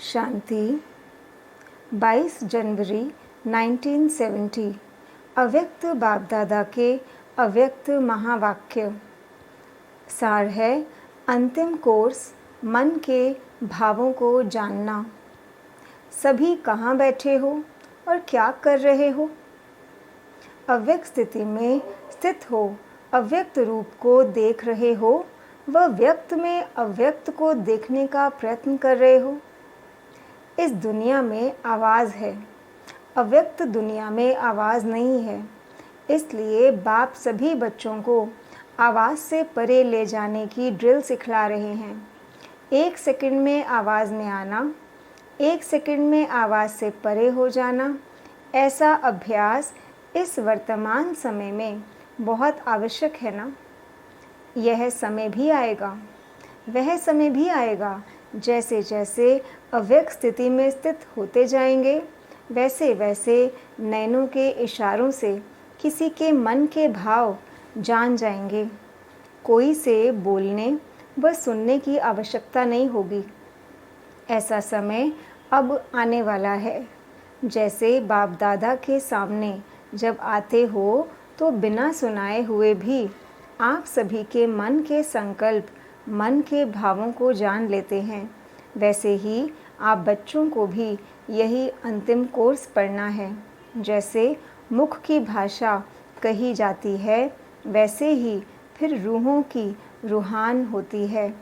शांति 22 जनवरी 1970 अव्यक्त बाप दादा के अव्यक्त महावाक्य सार है। अंतिम कोर्स मन के भावों को जानना। सभी कहाँ बैठे हो और क्या कर रहे हो? अव्यक्त स्थिति में स्थित हो, अव्यक्त रूप को देख रहे हो व व्यक्त में अव्यक्त को देखने का प्रयत्न कर रहे हो। इस दुनिया में आवाज़ है, अव्यक्त दुनिया में आवाज़ नहीं है। इसलिए बाप सभी बच्चों को आवाज़ से परे ले जाने की ड्रिल सिखला रहे हैं। 1 सेकंड में आवाज़ में आना, 1 सेकंड में आवाज़ से परे हो जाना, ऐसा अभ्यास इस वर्तमान समय में बहुत आवश्यक है ना। यह समय भी आएगा, वह समय भी आएगा। जैसे जैसे अव्यक्त स्थिति में स्थित होते जाएंगे, वैसे वैसे नैनों के इशारों से किसी के मन के भाव जान जाएंगे। कोई से बोलने व सुनने की आवश्यकता नहीं होगी। ऐसा समय अब आने वाला है। जैसे बाप दादा के सामने जब आते हो तो बिना सुनाए हुए भी आप सभी के मन के संकल्प, मन के भावों को जान लेते हैं। वैसे ही आप बच्चों को भी यही अंतिम कोर्स पढ़ना है। जैसे मुख की भाषा कही जाती है, वैसे ही फिर रूहों की रूहान होती है,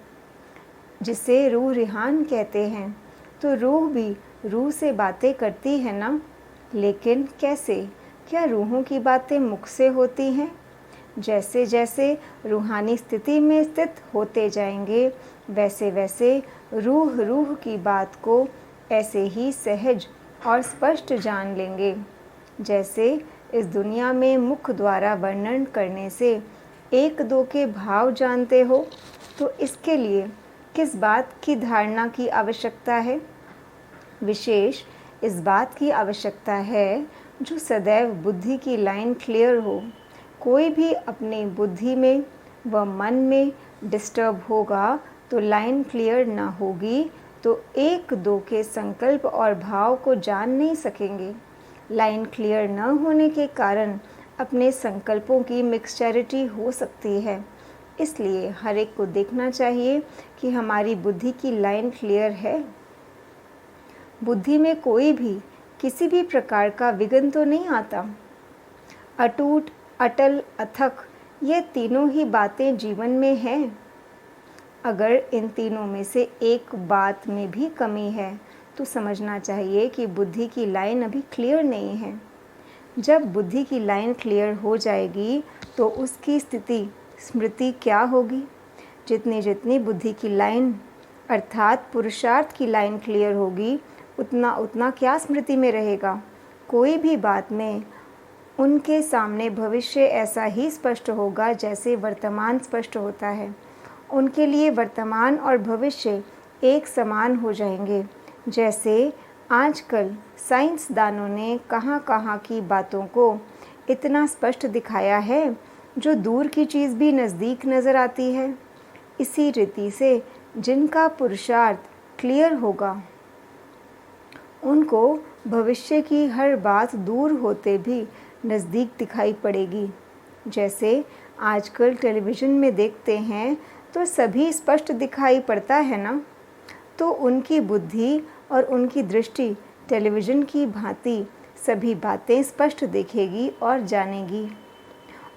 जिसे रूह रिहान कहते हैं। तो रूह भी रूह से बातें करती है ना। लेकिन कैसे? क्या रूहों की बातें मुख से होती हैं? जैसे जैसे रूहानी स्थिति में स्थित होते जाएंगे, वैसे वैसे रूह की बात को ऐसे ही सहज और स्पष्ट जान लेंगे। जैसे इस दुनिया में मुख द्वारा वर्णन करने से 1-2 के भाव जानते हो, तो इसके लिए किस बात की धारणा की आवश्यकता है? विशेष इस बात की आवश्यकता है जो सदैव बुद्धि की लाइन क्लियर हो। कोई भी अपनी बुद्धि में व मन में डिस्टर्ब होगा तो लाइन क्लियर ना होगी, तो 1-2 के संकल्प और भाव को जान नहीं सकेंगे। लाइन क्लियर न होने के कारण अपने संकल्पों की मिक्सचरिटी हो सकती है। इसलिए हर एक को देखना चाहिए कि हमारी बुद्धि की लाइन क्लियर है। बुद्धि में कोई भी किसी भी प्रकार का विघ्न तो नहीं आता। अटूट, अटल, अथक, ये तीनों ही बातें जीवन में हैं। अगर इन तीनों में से एक बात में भी कमी है तो समझना चाहिए कि बुद्धि की लाइन अभी क्लियर नहीं है। जब बुद्धि की लाइन क्लियर हो जाएगी तो उसकी स्थिति स्मृति क्या होगी? जितनी जितनी बुद्धि की लाइन अर्थात पुरुषार्थ की लाइन क्लियर होगी, उतना उतना क्या स्मृति में रहेगा। कोई भी बात में उनके सामने भविष्य ऐसा ही स्पष्ट होगा जैसे वर्तमान स्पष्ट होता है। उनके लिए वर्तमान और भविष्य एक समान हो जाएंगे। जैसे आजकल साइंसदानों ने कहाँ कहाँ की बातों को इतना स्पष्ट दिखाया है, जो दूर की चीज़ भी नज़दीक नज़र आती है। इसी रीति से जिनका पुरुषार्थ क्लियर होगा, उनको भविष्य की हर बात दूर होते भी नज़दीक दिखाई पड़ेगी। जैसे आजकल टेलीविज़न में देखते हैं तो सभी स्पष्ट दिखाई पड़ता है ना। तो उनकी बुद्धि और उनकी दृष्टि टेलीविज़न की भांति सभी बातें स्पष्ट देखेगी और जानेगी,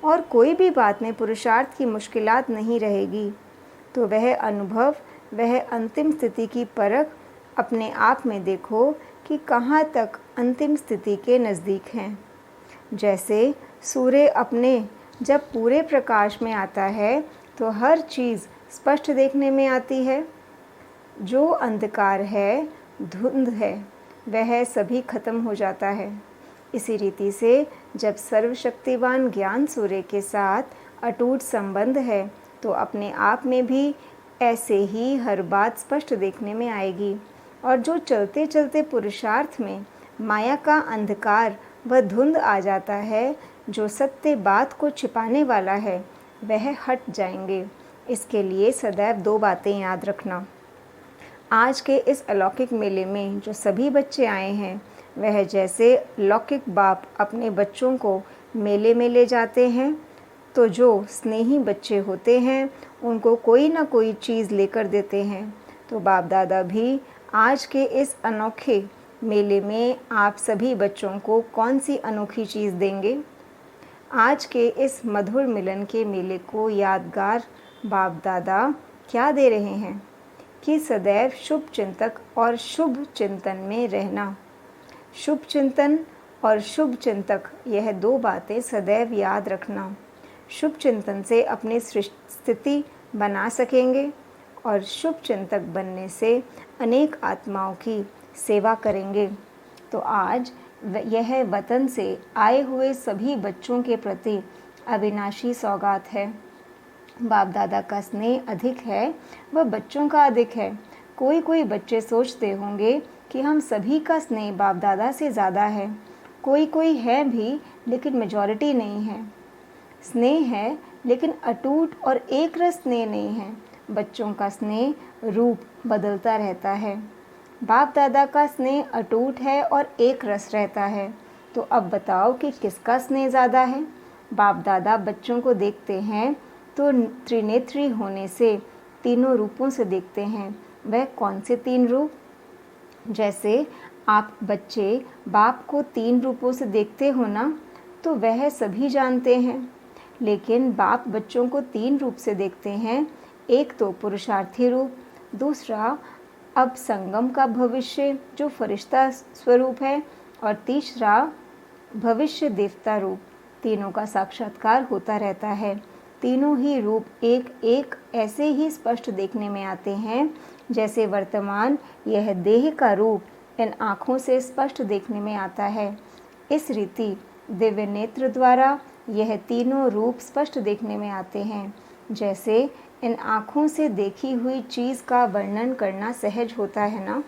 और कोई भी बात में पुरुषार्थ की मुश्किलात नहीं रहेगी। तो वह अनुभव, वह अंतिम स्थिति की परख अपने आप में देखो कि कहाँ तक अंतिम स्थिति के नज़दीक हैं। जैसे सूर्य अपने जब पूरे प्रकाश में आता है तो हर चीज़ स्पष्ट देखने में आती है। जो अंधकार है, धुंध है, वह सभी खत्म हो जाता है। इसी रीति से जब सर्वशक्तिवान ज्ञान सूर्य के साथ अटूट संबंध है, तो अपने आप में भी ऐसे ही हर बात स्पष्ट देखने में आएगी। और जो चलते चलते पुरुषार्थ में माया का अंधकार व धुंध आ जाता है, जो सत्य बात को छिपाने वाला है, वह हट जाएंगे। इसके लिए सदैव 2 बातें याद रखना। आज के इस अलौकिक मेले में जो सभी बच्चे आए हैं, वह जैसे लौकिक बाप अपने बच्चों को मेले में ले जाते हैं, तो जो स्नेही बच्चे होते हैं उनको कोई ना कोई चीज़ लेकर देते हैं। तो बाप दादा भी आज के इस अनोखे मेले में आप सभी बच्चों को कौन सी अनोखी चीज़ देंगे? आज के इस मधुर मिलन के मेले को यादगार बाप दादा क्या दे रहे हैं कि सदैव शुभ चिंतक और शुभ चिंतन में रहना। शुभ चिंतन और शुभ चिंतक, यह दो बातें सदैव याद रखना। शुभ चिंतन से अपनी स्थिति बना सकेंगे और शुभ चिंतक बनने से अनेक आत्माओं की सेवा करेंगे। तो आज यह वतन से आए हुए सभी बच्चों के प्रति अविनाशी सौगात है। बाप दादा का स्नेह अधिक है, वह बच्चों का अधिक है। कोई बच्चे सोचते होंगे कि हम सभी का स्नेह बाप दादा से ज़्यादा है। कोई है भी, लेकिन मेजॉरिटी नहीं है। स्नेह है लेकिन अटूट और एक रस स्नेह नहीं है। बच्चों का स्नेह रूप बदलता रहता है। बाप दादा का स्नेह अटूट है और एक रस रहता है। तो अब बताओ कि किसका स्नेह ज़्यादा है? बाप दादा बच्चों को देखते हैं तो त्रिनेत्री होने से तीनों रूपों से देखते हैं। वह कौन से तीन रूप? जैसे आप बच्चे बाप को तीन रूपों से देखते हो ना, तो वह सभी जानते हैं। लेकिन बाप बच्चों को तीन रूप से देखते हैं। एक तो पुरुषार्थी रूप, दूसरा अब संगम का भविष्य जो फरिश्ता स्वरूप है, और तीसरा भविष्य देवता रूप। तीनों का साक्षात्कार होता रहता है। तीनों ही रूप एक एक ऐसे ही स्पष्ट देखने में आते हैं जैसे वर्तमान यह देह का रूप इन आँखों से स्पष्ट देखने में आता है। इस रीति दिव्य नेत्र द्वारा यह तीनों रूप स्पष्ट देखने में आते हैं। जैसे इन आँखों से देखी हुई चीज़ का वर्णन करना सहज होता है ना,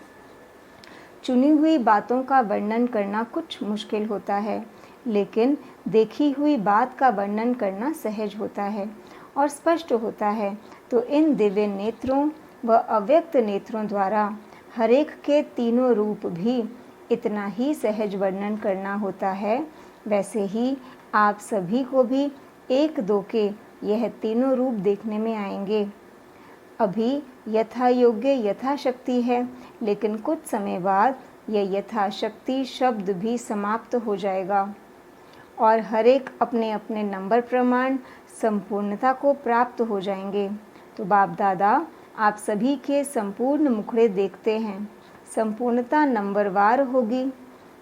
चुनी हुई बातों का वर्णन करना कुछ मुश्किल होता है, लेकिन देखी हुई बात का वर्णन करना सहज होता है और स्पष्ट होता है। तो इन दिव्य नेत्रों व अव्यक्त नेत्रों द्वारा हरेक के तीनों रूप भी इतना ही सहज वर्णन करना होता है। वैसे ही आप सभी को भी एक दो के यह तीनों रूप देखने में आएंगे। अभी यथा योग्य यथाशक्ति है, लेकिन कुछ समय बाद यह यथाशक्ति शब्द भी समाप्त हो जाएगा और हर एक अपने अपने नंबर प्रमाण संपूर्णता को प्राप्त हो जाएंगे। तो बाप दादा आप सभी के संपूर्ण मुखड़े देखते हैं। संपूर्णता नंबरवार होगी।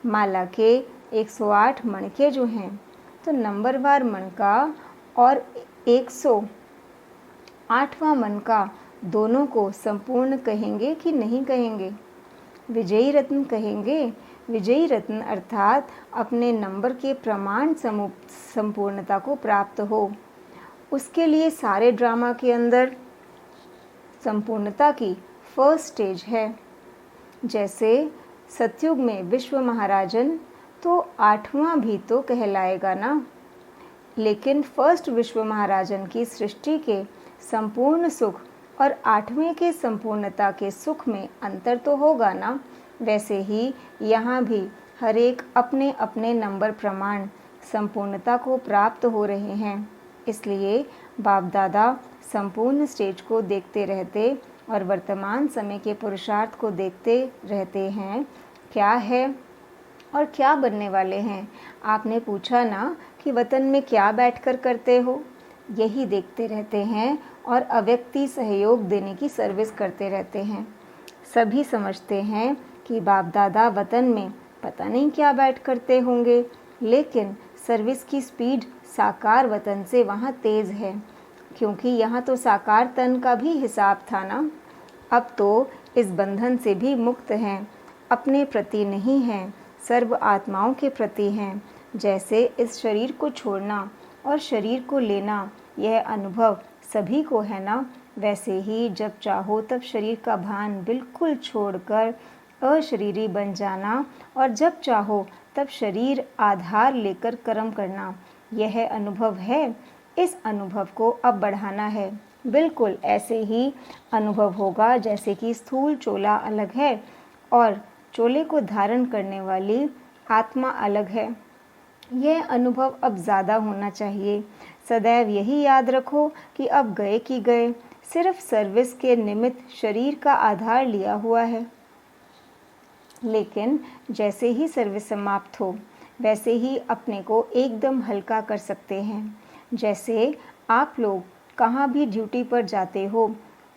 माला के 108 मणके जो हैं, तो नंबरवार मणका और 108वां मणका दोनों को संपूर्ण कहेंगे कि नहीं कहेंगे? विजयी रत्न कहेंगे। विजयी रत्न अर्थात अपने नंबर के प्रमाण संपूर्णता को प्राप्त हो। उसके लिए सारे ड्रामा के अंदर संपूर्णता की फर्स्ट स्टेज है। जैसे सतयुग में विश्व महाराजन, तो 8वां भी तो कहलाएगा ना। लेकिन फर्स्ट विश्व महाराजन की सृष्टि के संपूर्ण सुख और 8वें के संपूर्णता के सुख में अंतर तो होगा ना। वैसे ही यहाँ भी हर एक अपने अपने नंबर प्रमाण संपूर्णता को प्राप्त हो रहे हैं। इसलिए बाप दादा संपूर्ण स्टेज को देखते रहते और वर्तमान समय के पुरुषार्थ को देखते रहते हैं। क्या है और क्या बनने वाले हैं? आपने पूछा ना कि वतन में क्या बैठकर करते हो? यही देखते रहते हैं और अव्यक्ति सहयोग देने की सर्विस करते रहते हैं। सभी समझते हैं कि बाप दादा वतन में पता नहीं क्या बैठ करते होंगे, लेकिन सर्विस की स्पीड साकार वतन से वहाँ तेज़ है, क्योंकि यहाँ तो साकार तन का भी हिसाब था ना। अब तो इस बंधन से भी मुक्त हैं, अपने प्रति नहीं हैं, सर्व आत्माओं के प्रति हैं। जैसे इस शरीर को छोड़ना और शरीर को लेना, यह अनुभव सभी को है ना। वैसे ही जब चाहो तब शरीर का भान बिल्कुल छोड़कर अशरीरी बन जाना, और जब चाहो तब शरीर आधार लेकर कर्म करना, यह अनुभव है। इस अनुभव को अब बढ़ाना है। बिल्कुल ऐसे ही अनुभव होगा जैसे कि स्थूल चोला अलग है और चोले को धारण करने वाली आत्मा अलग है। यह अनुभव अब ज़्यादा होना चाहिए। सदैव यही याद रखो कि अब गए कि गए, सिर्फ सर्विस के निमित्त शरीर का आधार लिया हुआ है। लेकिन जैसे ही सर्विस समाप्त हो वैसे ही अपने को एकदम हल्का कर सकते हैं। जैसे आप लोग कहाँ भी ड्यूटी पर जाते हो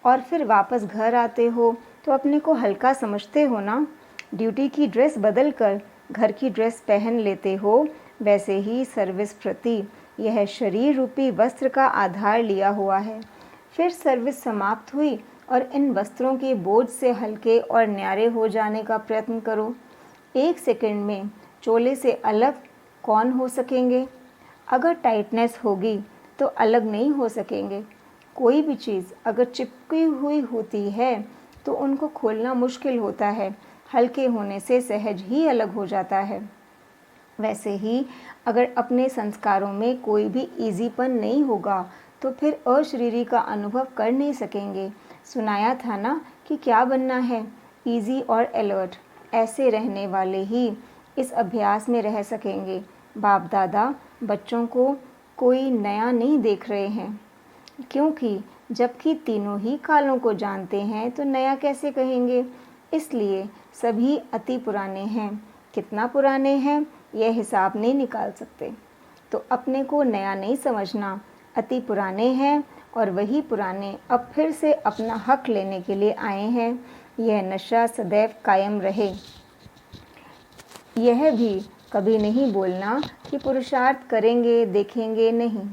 और फिर वापस घर आते हो तो अपने को हल्का समझते हो ना। ड्यूटी की ड्रेस बदल कर घर की ड्रेस पहन लेते हो, वैसे ही सर्विस प्रति यह शरीर रूपी वस्त्र का आधार लिया हुआ है। फिर सर्विस समाप्त हुई और इन वस्त्रों के बोझ से हल्के और न्यारे हो जाने का प्रयत्न करो। 1 सेकंड में चोले से अलग कौन हो सकेंगे? अगर टाइटनेस होगी तो अलग नहीं हो सकेंगे। कोई भी चीज़ अगर चिपकी हुई होती है तो उनको खोलना मुश्किल होता है, हल्के होने से सहज ही अलग हो जाता है। वैसे ही अगर अपने संस्कारों में कोई भी ईजीपन नहीं होगा तो फिर अशरीरी का अनुभव कर नहीं सकेंगे। सुनाया था ना कि क्या बनना है? ईजी और अलर्ट। ऐसे रहने वाले ही इस अभ्यास में रह सकेंगे। बाप दादा बच्चों को कोई नया नहीं देख रहे हैं, क्योंकि जबकि तीनों ही कालों को जानते हैं तो नया कैसे कहेंगे। इसलिए सभी अति पुराने हैं। कितना पुराने हैं यह हिसाब नहीं निकाल सकते। तो अपने को नया नहीं समझना, अति पुराने हैं और वही पुराने अब फिर से अपना हक लेने के लिए आए हैं। यह नशा सदैव कायम रहे। यह भी कभी नहीं बोलना कि पुरुषार्थ करेंगे देखेंगे, नहीं।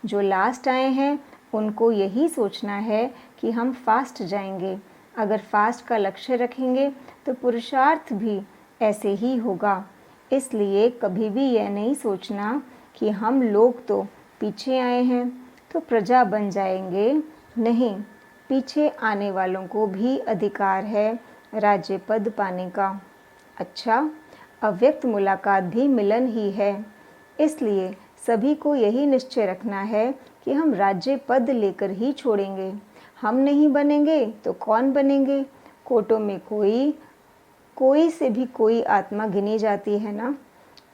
जो लास्ट आए हैं उनको यही सोचना है कि हम फास्ट जाएंगे। अगर फास्ट का लक्ष्य रखेंगे तो पुरुषार्थ भी ऐसे ही होगा। इसलिए कभी भी यह नहीं सोचना कि हम लोग तो पीछे आए हैं तो प्रजा बन जाएंगे। नहीं, पीछे आने वालों को भी अधिकार है राज्य पद पाने का। अच्छा, अव्यक्त मुलाकात भी मिलन ही है। इसलिए सभी को यही निश्चय रखना है कि हम राज्य पद लेकर ही छोड़ेंगे। हम नहीं बनेंगे तो कौन बनेंगे? कोटों में कोई से भी कोई आत्मा गिनी जाती है ना।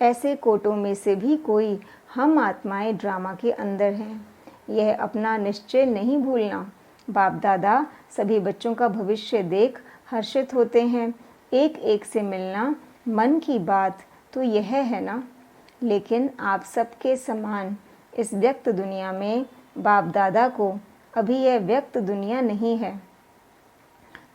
ऐसे कोटों में से भी कोई हम आत्माएं ड्रामा के अंदर हैं। यह अपना निश्चय नहीं भूलना। बाप दादा सभी बच्चों का भविष्य देख हर्षित होते हैं। एक एक से मिलना मन की बात तो यह है ना। लेकिन आप सबके समान इस व्यक्त दुनिया में बाप दादा को अभी यह व्यक्त दुनिया नहीं है,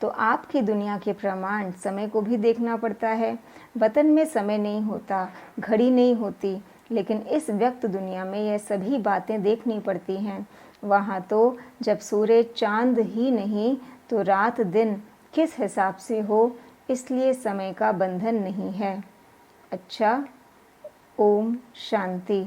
तो आपकी दुनिया के प्रमाण समय को भी देखना पड़ता है। वतन में समय नहीं होता, घड़ी नहीं होती, लेकिन इस व्यक्त दुनिया में यह सभी बातें देखनी पड़ती हैं। वहाँ तो जब सूरज चांद ही नहीं तो रात दिन किस हिसाब से हो, इसलिए समय का बंधन नहीं है। अच्छा, ओम शांति।